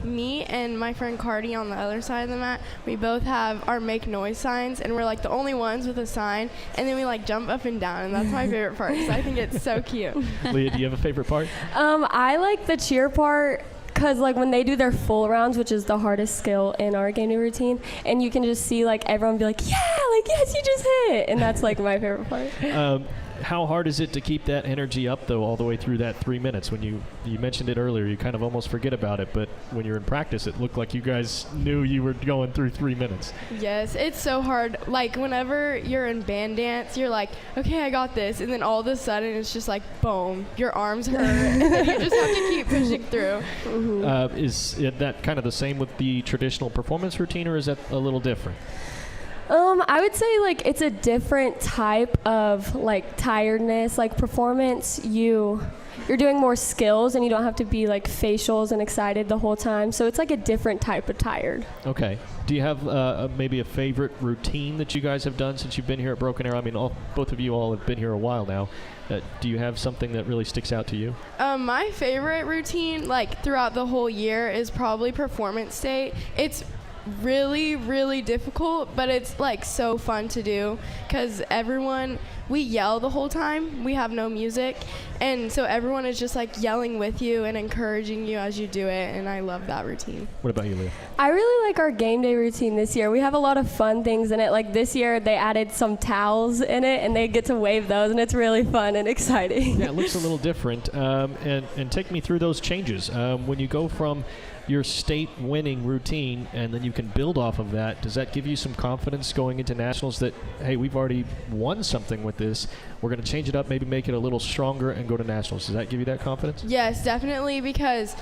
O: me and my friend Cardi on the other side of the mat, we both have our make noise signs, and we're like the only ones with a sign, and then we like jump up and down, and that's my favorite part because I think it's so cute.
C: Leah, do you have a favorite part?
L: I like the cheer part. Because like when they do their full rounds, which is the hardest skill in our game day routine, and you can just see like everyone be like, yeah, like yes, you just hit, and that's like my favorite part.
C: How hard is it to keep that energy up though all the way through that 3 minutes? When you mentioned it earlier, you kind of almost forget about it, but when you're in practice, it looked like you guys knew you were going through 3 minutes.
O: Yes, it's so hard. Like whenever you're in band dance, you're like, okay, I got this, and then all of a sudden it's just like boom, your arms hurt, and then you just have to keep pushing through.
C: Is that kind of the same with the traditional performance routine, or is that a little different?
L: I would say like it's a different type of like tiredness. Like performance, you're doing more skills, and you don't have to be like facials and excited the whole time. So it's like a different type of tired.
C: Okay. Do you have maybe a favorite routine that you guys have done since you've been here at Broken Arrow? I mean, both of you all have been here a while now. Do you have something that really sticks out to you?
O: My favorite routine, like throughout the whole year, is probably performance state. It's really, really difficult, but it's like so fun to do because we yell the whole time. We have no music, and so everyone is just like yelling with you and encouraging you as you do it, and I love that routine.
C: What about you, Leah?
L: I really like our game day routine this year. We have a lot of fun things in it. Like this year they added some towels in it, and they get to wave those, and it's really fun and exciting.
C: Yeah, it looks a little different. And take me through those changes. When you go from your state winning routine and then you can build off of that, does that give you some confidence going into nationals that, hey, we've already won something with this, we're going to change it up, maybe make it a little stronger and go to nationals? Does that give you that confidence?
O: Yes, definitely, because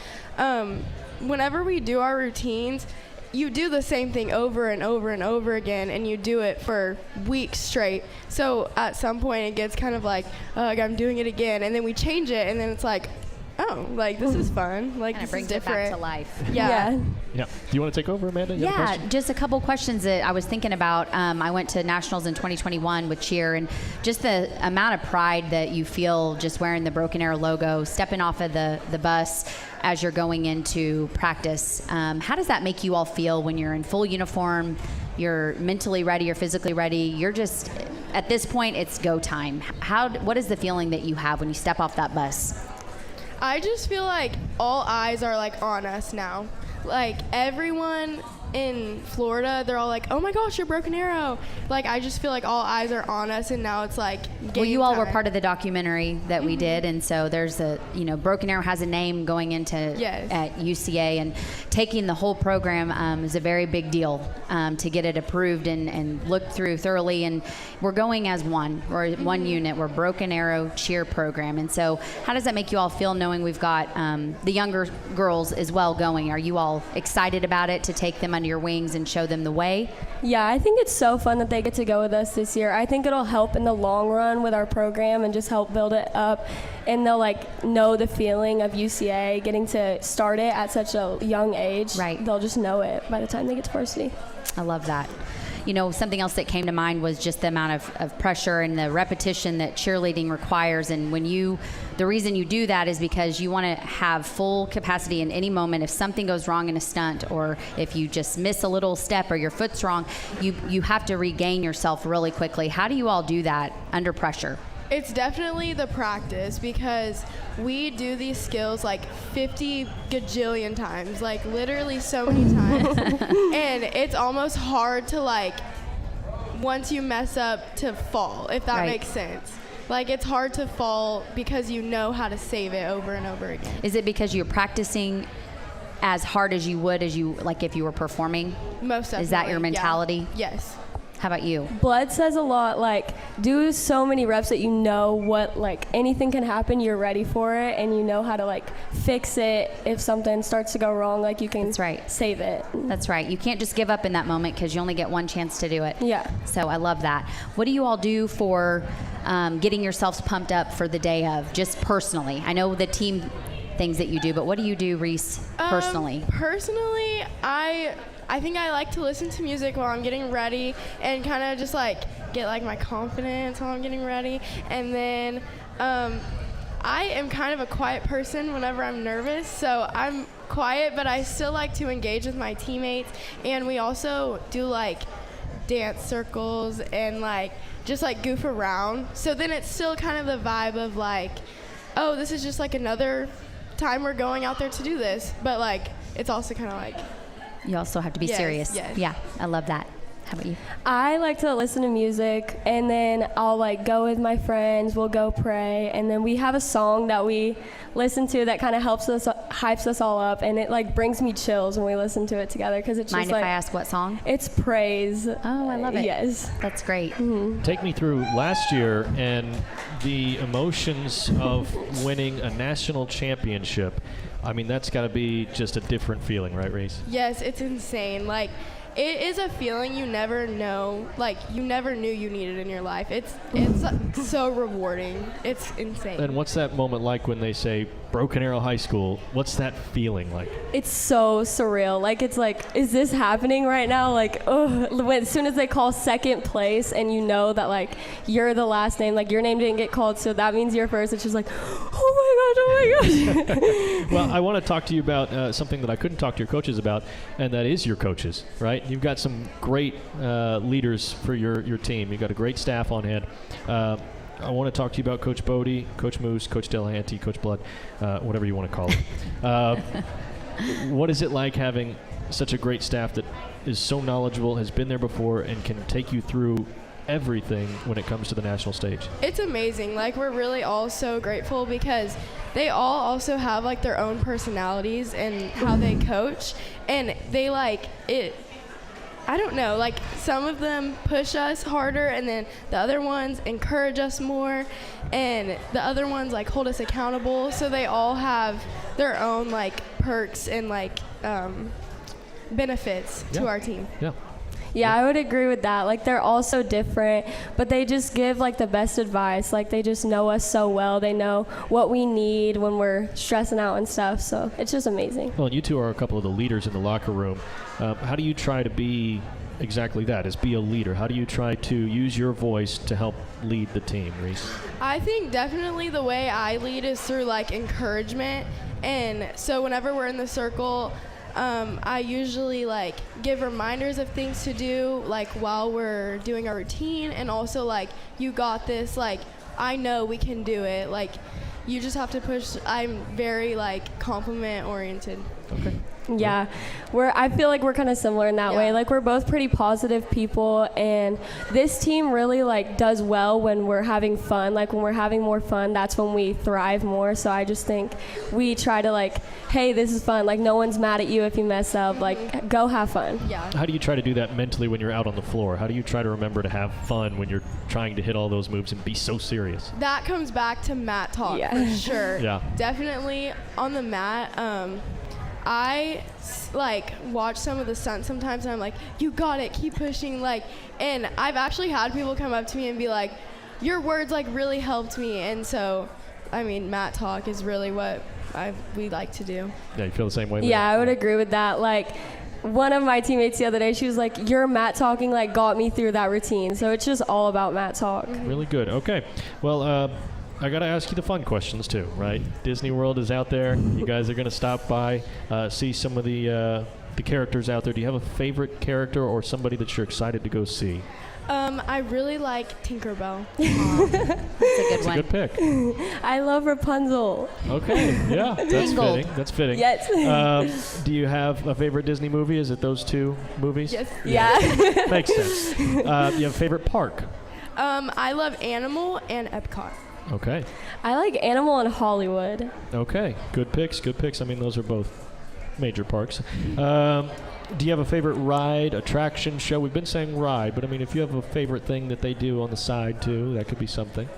O: whenever we do our routines, you do the same thing over and over and over again, and you do it for weeks straight. So at some point it gets kind of like I'm doing it again, and then we change it, and then it's like, oh, like this is fun. Like this
N: brings
O: is different.
N: it back to life.
O: Yeah.
C: Yeah. Do you want to take over, Amanda? You have a
N: Yeah,
C: question?
N: just a couple questions that I was thinking about. I went to nationals in 2021 with cheer, and just the amount of pride that you feel just wearing the Broken Arrow logo, stepping off of the bus as you're going into practice. How does that make you all feel when you're in full uniform? You're mentally ready, you're physically ready. You're just, at this point, it's go time. What is the feeling that you have when you step off that bus?
O: I just feel like all eyes are like on us now. Like everyone in Florida, they're all like, oh my gosh, you're Broken Arrow. Like I just feel like all eyes are on us, and now it's like game
N: Well, you all were
O: time.
N: part of the documentary that we did, and so there's Broken Arrow has a name going into at UCA, and taking the whole program is a very big deal to get it approved and looked through thoroughly, and we're going as we're one unit. We're Broken Arrow cheer program, and so how does that make you all feel knowing we've got the younger girls as well going? Are you all excited about it to take them under your wings and show them the way?
L: Yeah, I think it's so fun that they get to go with us this year. I think it'll help in the long run with our program and just help build it up, and they'll like know the feeling of UCA getting to start it at such a young age.
N: Right.
L: They'll just know it by the time they get to varsity.
N: I love that. something else that came to mind was just the amount of pressure and the repetition that cheerleading requires. And the reason you do that is because you want to have full capacity in any moment. If something goes wrong in a stunt, or if you just miss a little step or your foot's wrong, you have to regain yourself really quickly. How do you all do that under pressure?
O: It's definitely the practice, because we do these skills like 50 gajillion times, like literally so many times. And it's almost hard to, like, once you mess up, to fall, if that makes sense. Like, it's hard to fall because you know how to save it over and over again.
N: Is it because you're practicing as hard as you would like if you were performing?
O: Most definitely.
N: Is that your mentality?
O: Yeah. Yes.
N: How about you?
L: Blood says a lot, like, do so many reps that you know what, like, anything can happen, you're ready for it, and you know how to, like, fix it if something starts to go wrong, like, you can save it.
N: That's right. You can't just give up in that moment because you only get one chance to do it.
L: Yeah.
N: So I love that. What do you all do for getting yourselves pumped up for the day of, just personally? I know the team things that you do, but what do you do, Reese, personally?
O: Personally, I think I like to listen to music while I'm getting ready and kind of just like get like my confidence while I'm getting ready. And then I am kind of a quiet person whenever I'm nervous, so I'm quiet, but I still like to engage with my teammates. And we also do like dance circles and like just like goof around. So then it's still kind of the vibe of like, oh, this is just like another time we're going out there to do this, but like it's also kind of like,
N: you also have to be serious.
O: Yes.
N: Yeah, I love that. How about you?
L: I like to listen to music, and then I'll like go with my friends, we'll go pray, and then we have a song that we listen to that kind of hypes us all up, and it like brings me chills when we listen to it together, because it's
N: Mind
L: just
N: if
L: like,
N: I ask what song?
L: It's praise.
N: Oh, I love it.
L: Yes.
N: That's great.
L: Mm-hmm.
C: Take me through last year and the emotions of winning a national championship. I mean, that's got to be just a different feeling, right, Reese?
O: Yes, it's insane. Like, it is a feeling you never know, like, you never knew you needed in your life. It's so rewarding. It's insane.
C: And what's that moment like when they say Broken Arrow High School? What's that feeling like?
L: It's so surreal. Like, it's like, is this happening right now? Like, oh, as soon as they call second place and you know that, like, you're the last name, like, your name didn't get called, so that means you're first. It's just like, oh my gosh.
C: Well, I want to talk to you about something that I couldn't talk to your coaches about, and that is your coaches, right? You've got some great leaders for your team. You've got a great staff on hand. I want to talk to you about Coach Bodie, Coach Moose, Coach Delahanty, Coach Blood, whatever you want to call them. What is it like having such a great staff that is so knowledgeable, has been there before, and can take you through everything when it comes to the national stage?
O: It's amazing. Like, we're really all so grateful because they all also have like their own personalities and how they coach, and they like it. I don't know, like some of them push us harder, and then the other ones encourage us more, and the other ones like hold us accountable. So they all have their own like perks and like benefits to our team.
C: Yeah.
L: Yeah, I would agree with that. Like, they're all so different, but they just give like the best advice. Like, they just know us so well. They know what we need when we're stressing out and stuff. So it's just amazing.
C: Well, and you two are a couple of the leaders in the locker room. How do you try to be exactly that, is be a leader? How do you try to use your voice to help lead the team, Reese?
O: I think definitely the way I lead is through like encouragement. And so whenever we're in the circle, I usually like give reminders of things to do like while we're doing our routine, and also like, you got this, like, I know we can do it, like, you just have to push. I'm very like compliment oriented.
C: Okay.
L: Yeah, I feel like we're kind of similar in that way. Like, we're both pretty positive people, and this team really like does well when we're having fun. Like, when we're having more fun, that's when we thrive more. So I just think we try to like, hey, this is fun. Like, no one's mad at you if you mess up. Like, go have fun.
O: Yeah.
C: How do you try to do that mentally when you're out on the floor? How do you try to remember to have fun when you're trying to hit all those moves and be so serious?
O: That comes back to mat talk for sure.
C: Yeah.
O: Definitely on the mat. I like watch some of the stunts sometimes, and I'm like, you got it, keep pushing, like, and I've actually had people come up to me and be like, your words like really helped me. And so, I mean, mat talk is really what we like to do.
C: Yeah, you feel the same way?
L: Yeah, I would agree with that. Like, one of my teammates the other day, she was like, your mat talking like got me through that routine. So it's just all about mat talk.
C: Really good. Okay. Well, I got to ask you the fun questions too, right? Disney World is out there. You guys are going to stop by, see some of the characters out there. Do you have a favorite character or somebody that you're excited to go see?
O: I really like Tinkerbell.
N: That's a good one.
C: That's a good pick.
L: I love Rapunzel.
C: Okay, yeah, that's
N: Tangled.
C: fitting. That's fitting.
L: Yes.
C: Do you have a favorite Disney movie? Is it those two movies?
O: Yes.
L: Yeah.
C: Makes sense. Do you have a favorite park?
O: I love Animal and Epcot.
C: Okay.
L: I like Animal in Hollywood.
C: Okay, good picks. Good picks. I mean, those are both major parks. Do you have a favorite ride, attraction, show? We've been saying ride, but I mean, if you have a favorite thing that they do on the side too, that could be something.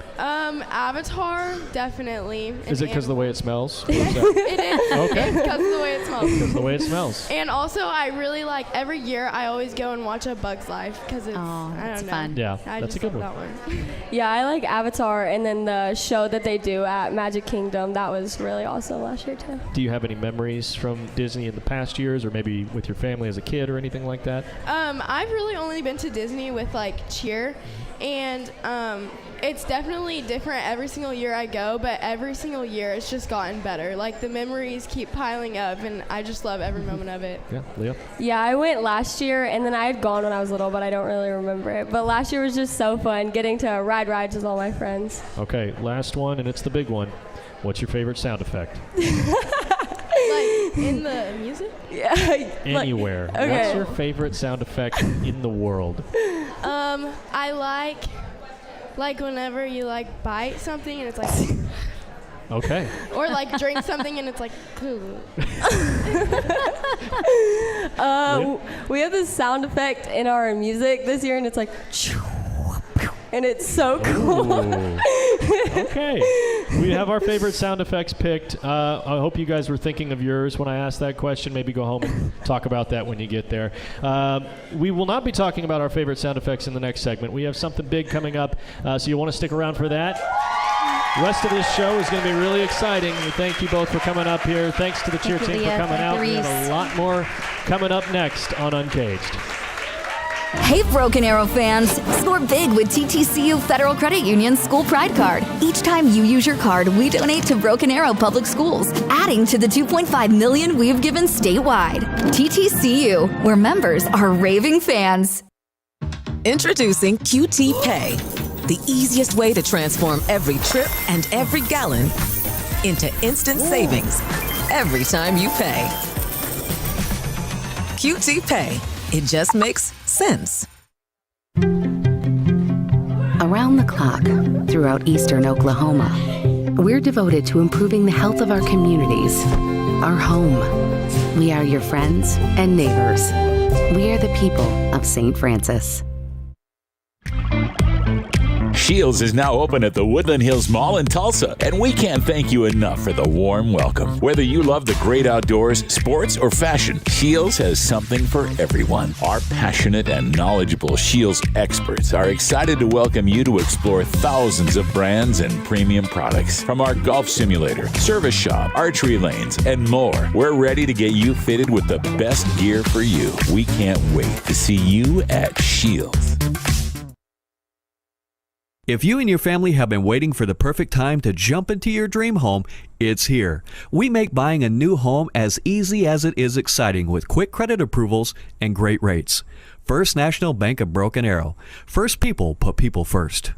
O: Avatar, definitely.
C: Is it because of the way it smells? Or is that-
O: It is.
C: Okay.
O: It's because of the way it smells.
C: Because of the way it smells.
O: And also, I really like, every year I always go and watch A Bug's Life because it's, I
N: that's
O: don't know.
N: fun.
C: Yeah,
O: I
C: that's a
O: just
C: good
O: love
C: one.
O: that one.
L: Yeah, I like Avatar, and then the show that they do at Magic Kingdom, that was really awesome last year too.
C: Do you have any memories from Disney in the past years, or maybe with your family as a kid or anything like that?
O: I've really only been to Disney with like cheer, and it's definitely different every single year I go, but every single year it's just gotten better. Like the memories keep piling up, and I just love every moment of it.
C: Yeah, Leah?
L: Yeah, I went last year, and then I had gone when I was little, but I don't really remember it. But last year was just so fun, getting to ride rides with all my friends.
C: Okay, last one, and it's the big one. What's your favorite sound effect?
O: Like in the music?
L: Yeah.
C: Anywhere.
L: okay.
C: What's your favorite sound effect in the world?
O: I like whenever you like bite something and it's like,
C: Okay.
O: or like drink something and it's like, cool.
L: We have this sound effect in our music this year, and it's like, and it's so cool.
C: Okay. We have our favorite sound effects picked. I hope you guys were thinking of yours when I asked that question. Maybe go home and talk about that when you get there. We will not be talking about our favorite sound effects in the next segment. We have something big coming up, so you want to stick around for that. The rest of this show is going to be really exciting. We thank you both for coming up here. Thanks to the cheer team for coming out. We have a lot more coming up next on Uncaged.
F: Hey, Broken Arrow fans! Score big with TTCU Federal Credit Union's School Pride Card. Each time you use your card, we donate to Broken Arrow Public Schools, adding to the $2.5 million we've given statewide. TTCU, where members are raving fans.
G: Introducing QT Pay, the easiest way to transform every trip and every gallon into instant savings every time you pay. QT Pay. It just makes sense.
H: Around the clock, throughout eastern Oklahoma, we're devoted to improving the health of our communities, our home. We are your friends and neighbors. We are the people of St. Francis.
I: Shields is now open at the Woodland Hills Mall in Tulsa, and we can't thank you enough for the warm welcome. Whether you love the great outdoors, sports, or fashion, Shields has something for everyone. Our passionate and knowledgeable Shields experts are excited to welcome you to explore thousands of brands and premium products. From our golf simulator, service shop, archery lanes, and more, we're ready to get you fitted with the best gear for you. We can't wait to see you at Shields.
J: If you and your family have been waiting for the perfect time to jump into your dream home, it's here. We make buying a new home as easy as it is exciting with quick credit approvals and great rates. First National Bank of Broken Arrow. First people put people first.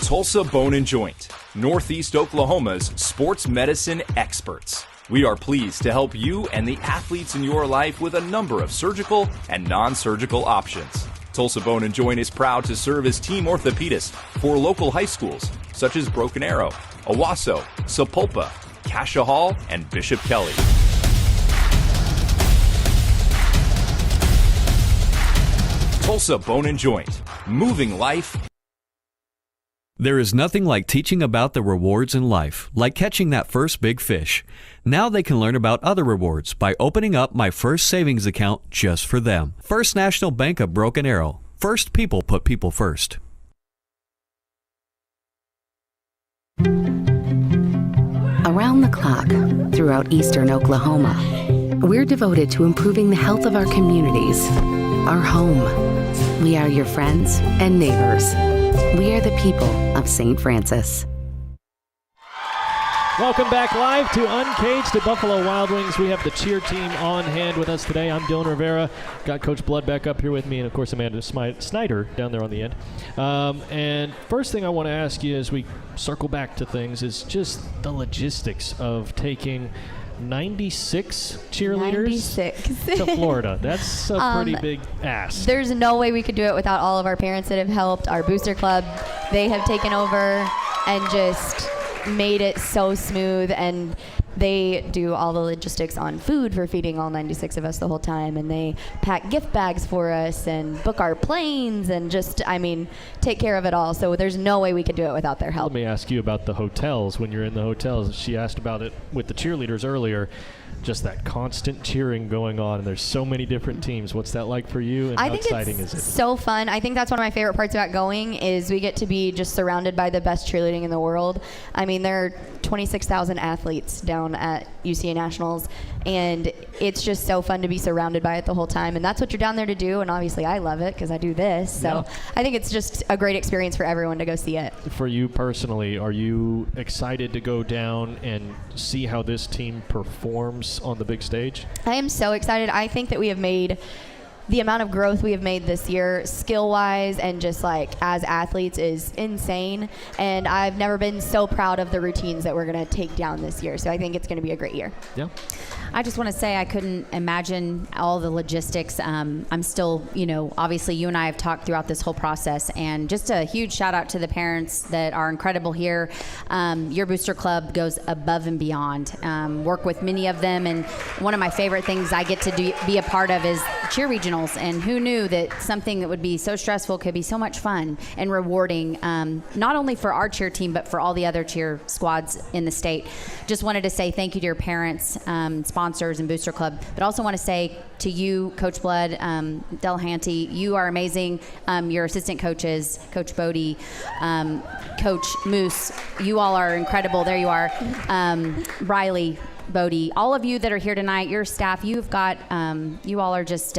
K: Tulsa Bone and Joint, Northeast Oklahoma's sports medicine experts. We are pleased to help you and the athletes in your life with a number of surgical and non-surgical options. Tulsa Bone and Joint is proud to serve as team orthopedist for local high schools such as Broken Arrow, Owasso, Sapulpa, Cascia Hall, and Bishop Kelly. Tulsa Bone and Joint, moving life.
J: There is nothing like teaching about the rewards in life, like catching that first big fish. Now they can learn about other rewards by opening up my first savings account just for them. First National Bank of Broken Arrow. First people put people first.
H: Around the clock, throughout eastern Oklahoma, We're devoted to improving the health of our communities, our home. We are your friends and neighbors. We are the people of St. Francis.
C: Welcome back live to Uncaged at Buffalo Wild Wings. We have the cheer team on hand with us today. I'm Dylan Rivera. Got Coach Blood back up here with me, and of course Amanda Snyder down there on the end. And first thing I want to ask you as we circle back to things is just the logistics of taking 96 cheerleaders to Florida. That's a pretty big ask.
B: There's no way we could do it without all of our parents that have helped. Our booster club, they have taken over and just made it so smooth, and they do all the logistics on food for feeding all 96 of us the whole time, and they pack gift bags for us and book our planes and just, take care of it all. So there's no way we could do it without their help.
C: Let me ask you about the hotels. When you're in the hotels, she asked about it with the cheerleaders earlier. Just that constant cheering going on, and there's so many different teams. What's that like for you, and how exciting is it?
B: So fun. I think that's one of my favorite parts about going is we get to be just surrounded by the best cheerleading in the world. There are 26,000 athletes down at UCA Nationals, and it's just so fun to be surrounded by it the whole time, and that's what you're down there to do, and obviously I love it because I do this, so yeah. I think it's just a great experience for everyone to go see it.
C: For you personally, are you excited to go down and see how this team performs on the big stage?
B: I am so excited. I think that we have made the amount of growth we have made this year, skill-wise and just as athletes, is insane. And I've never been so proud of the routines that we're going to take down this year. So I think it's going to be a great year.
C: Yeah.
N: I just want to say I couldn't imagine all the logistics. I'm still, obviously you and I have talked throughout this whole process, and just a huge shout out to the parents that are incredible here. Your booster club goes above and beyond. Work with many of them, and one of my favorite things I get to be a part of is cheer regionals, and who knew that something that would be so stressful could be so much fun and rewarding, not only for our cheer team, but for all the other cheer squads in the state. Just wanted to say thank you to your parents, sponsors, and Booster Club, but also want to say to you, Coach Blood, Delahanty, you are amazing. Your assistant coaches, Coach Bodie, Coach Moose, you all are incredible. There you are. Riley, Bodie, all of you that are here tonight, your staff, you've got, you all are just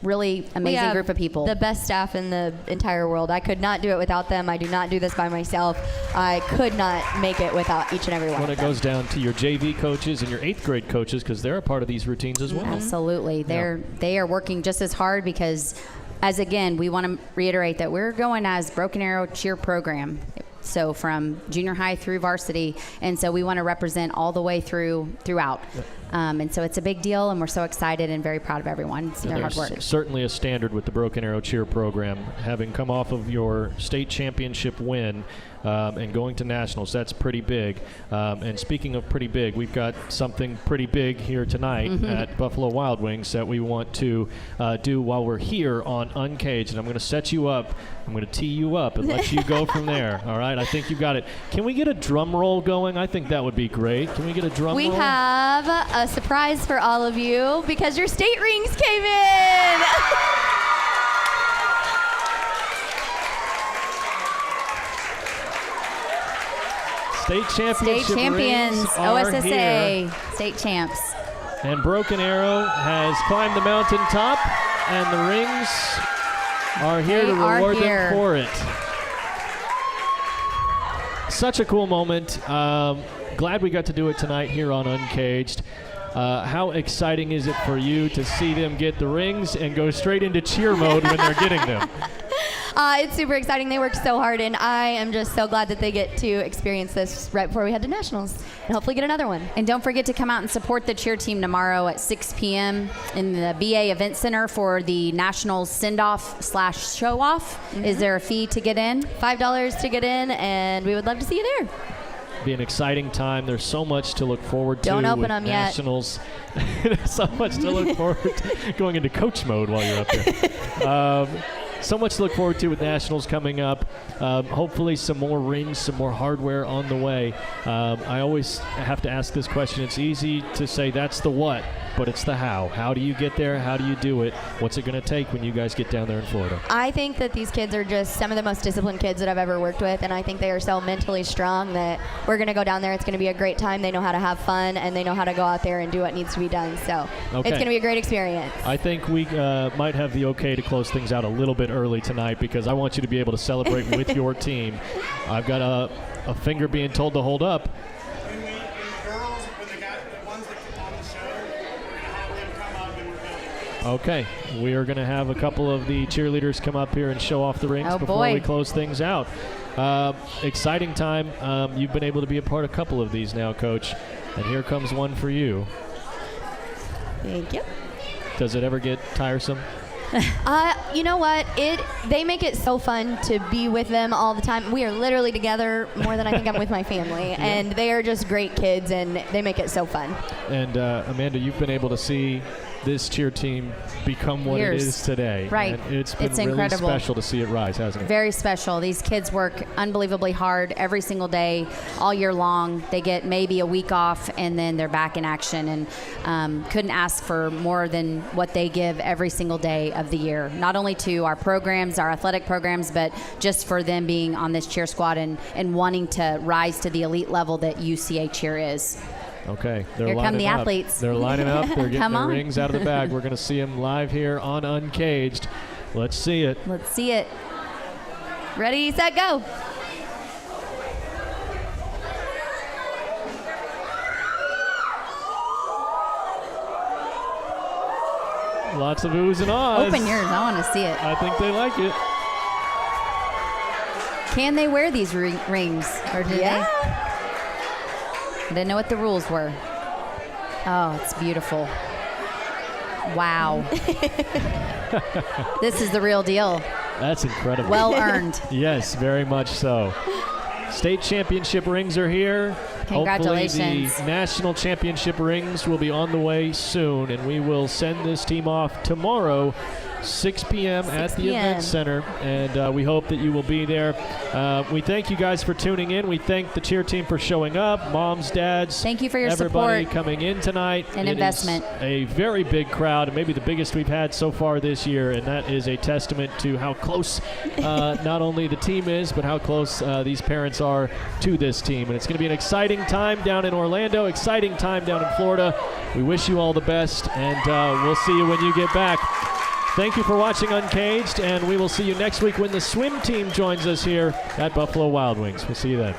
N: really amazing group of people.
B: The best staff in the entire world. I could not do it without them. I do not do this by myself. I could not make it without each and every one of them.
C: When it goes down to your JV coaches and your 8th grade coaches, because they're a part of these routines as well.
N: Absolutely. They are working just as hard because, as again, we want to reiterate that we're going as Broken Arrow cheer program. So from junior high through varsity, and so we want to represent all the way throughout. And so it's a big deal, and we're so excited and very proud of everyone. It's their hard work.
C: Certainly a standard with the Broken Arrow cheer program. Having come off of your state championship win and going to nationals, that's pretty big. And speaking of pretty big, we've got something pretty big here tonight at Buffalo Wild Wings that we want to do while we're here on Uncaged. And I'm going to set you up. I'm going to tee you up and let you go from there. All right? I think you got it. Can we get a drum roll going? I think that would be great. Can we get a drum roll?
B: We have a surprise for all of you because your state rings came in.
C: State championship
N: champions,
C: rings are
N: OSSA,
C: here.
N: state champs.
C: And Broken Arrow has climbed the mountaintop, and the rings are here to reward them for it. Such a cool moment. Glad we got to do it tonight here on Uncaged. How exciting is it for you to see them get the rings and go straight into cheer mode when they're getting them?
B: It's super exciting. They worked so hard, and I am just so glad that they get to experience this right before we head to nationals and hopefully get another one.
N: And don't forget to come out and support the cheer team tomorrow at 6 p.m. in the BA Event Center for the Nationals send-off/show-off. Is there a fee to get in?
B: $5 to get in, and we would love to see you there.
C: Be an exciting time. There's so much to look forward to.
B: Don't open
C: with
B: them
C: nationals. There's so much to look forward to. Going into coach mode while you're up there. So much to look forward to with nationals coming up. Hopefully some more rings, some more hardware on the way. I always have to ask this question. It's easy to say that's the what. but it's the how. How do you get there? How do you do it? What's it going to take when you guys get down there in Florida?
B: I think that these kids are just some of the most disciplined kids that I've ever worked with, and I think they are so mentally strong that we're going to go down there. It's going to be a great time. They know how to have fun, and they know how to go out there and do what needs to be done. So it's going to be a great experience.
C: I think we might have the okay to close things out a little bit early tonight because I want you to be able to celebrate with your team. I've got a finger being told to hold up. Okay, we are going to have a couple of the cheerleaders come up here and show off the rings before we close things out. Exciting time. You've been able to be a part of a couple of these now, Coach, and here comes one for you.
B: Thank you.
C: Does it ever get tiresome?
B: You know what? They make it so fun to be with them all the time. We are literally together more than I think I'm with my family, and they are just great kids, and they make it so fun.
C: And Amanda, you've been able to see this cheer team become what it is today.
N: Right.
C: And it's been really
N: incredible.
C: special to see it rise, hasn't it?
N: Very special. These kids work unbelievably hard every single day, all year long. They get maybe a week off, and then they're back in action. And couldn't ask for more than what they give every single day of the year, not only to our programs, our athletic programs, but just for them being on this cheer squad and wanting to rise to the elite level that UCA cheer is.
C: Okay,
N: Here come the athletes.
C: They're lining up. They're getting their
N: on.
C: rings out of the bag. We're going to see them live here on Uncaged. Let's see it.
N: Let's see it. Ready, set, go.
C: Lots of oohs and ahs.
N: Open yours. I want to see it.
C: I think they like it.
N: Can they wear these rings? Or do they? I didn't know what the rules were. Oh, it's beautiful. Wow. This is the real deal.
C: That's incredible.
N: Well earned.
C: Yes, very much so. State championship rings are here.
N: Congratulations.
C: Hopefully the national championship rings will be on the way soon, and we will send this team off tomorrow, 6 p.m. at the event center, and we hope that you will be there. We thank you guys for tuning in. We thank the cheer team for showing up, moms, dads.
N: Thank you for your
C: everybody
N: support
C: coming in tonight.
N: and
C: It
N: investment.
C: is a very big crowd, and maybe the biggest we've had so far this year, and that is a testament to how close not only the team is, but how close these parents are to this team. And it's going to be an exciting time down in Orlando, exciting time down in Florida. We wish you all the best, and we'll see you when you get back. Thank you for watching Uncaged, and we will see you next week when the swim team joins us here at Buffalo Wild Wings. We'll see you then.